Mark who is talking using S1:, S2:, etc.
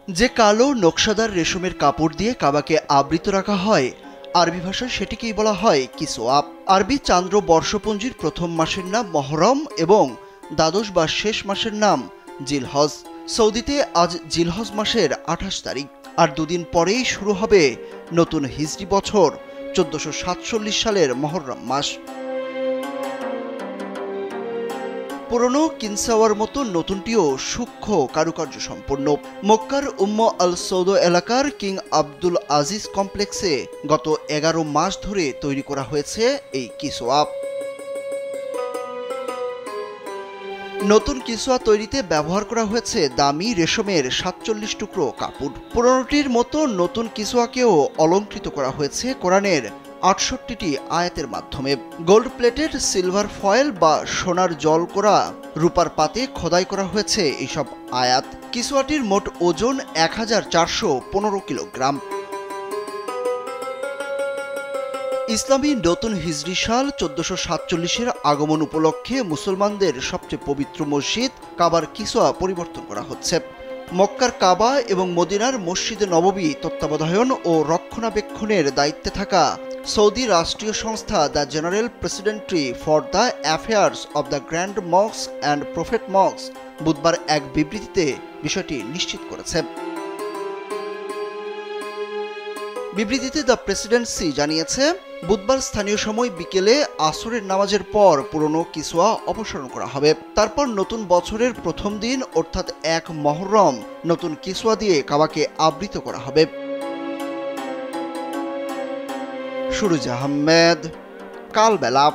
S1: যে কালো নকশাদার রেশমের কাপড় দিয়ে কাবাকে আবৃত রাখা হয়, আরবি ভাষায় সেটিকেই বলা হয় কিসওয়া। আরবি চান্দ্র বর্ষপঞ্জির প্রথম মাসের নাম মহরম এবং দ্বাদশ বা শেষ মাসের নাম জিলহজ। সৌদিতে আজ জিলহজ মাসের ২৮ তারিখ, আর দুদিন পরেই শুরু হবে নতুন হিজরি বছর ১৪৪৭ সালের মহরম মাস। পুরনো কিনসাওয়ার মতো নতুনটিও সূক্ষ্ম কারুকার্য সম্পন্ন। মক্কার উম্ম আল সৌদ এলাকার কিং আব্দুল আজিজ কমপ্লেক্সে গত ১১ মাস ধরে তৈরি করা হয়েছে এই কিসওয়া। নতুন কিসওয়া তৈরিতে ব্যবহার করা হয়েছে দামি রেশমের ৪৭ টুকরো কাপড়। পুরনোটির মতো নতুন কিসওয়াকেও অলঙ্কৃত করা হয়েছে কোরআনের ৬৮টি আয়াতের মাধ্যমে। গোল্ড প্লেটেড সিলভার ফয়েল বা সোনার জল করা রূপার পাতে খোদাই করা হয়েছে এইসব আয়াত। কিসওয়াটির মোট ওজন ১৪১৫ কিলোগ্রাম। ইসলামী নতুন হিজরি সাল ১৪৪৭-এর আগমন উপলক্ষে মুসলমানদের সবচেয়ে পবিত্র মসজিদ কাবার কিসওয়া পরিবর্তন করা হচ্ছে। মক্কার কাবা এবং মদিনার মসজিদে নববী তত্ত্বাবধায়ন ও রক্ষণাবেক্ষণের দায়িত্বে থাকা সৌদি রাষ্ট্রীয় সংস্থা the general presidency for the affairs of the grand mosque and prophet mosque বুধবার এক বিবৃতিতে বিষয়টি নিশ্চিত করেছে। বিবৃতিতে দ্য প্রেসিডেন্সি জানিয়েছে, বুধবার স্থানীয় সময় বিকেলে আসরের নামাজের পর পুরনো কিসওয়া অপসারণ করা হবে। তারপর নতুন বছরের প্রথম দিন অর্থাৎ ১ মহরম নতুন কিসওয়া দিয়ে কাবাকে আবৃত করা হবে। সুরুজ আহমেদ, কালবেলা।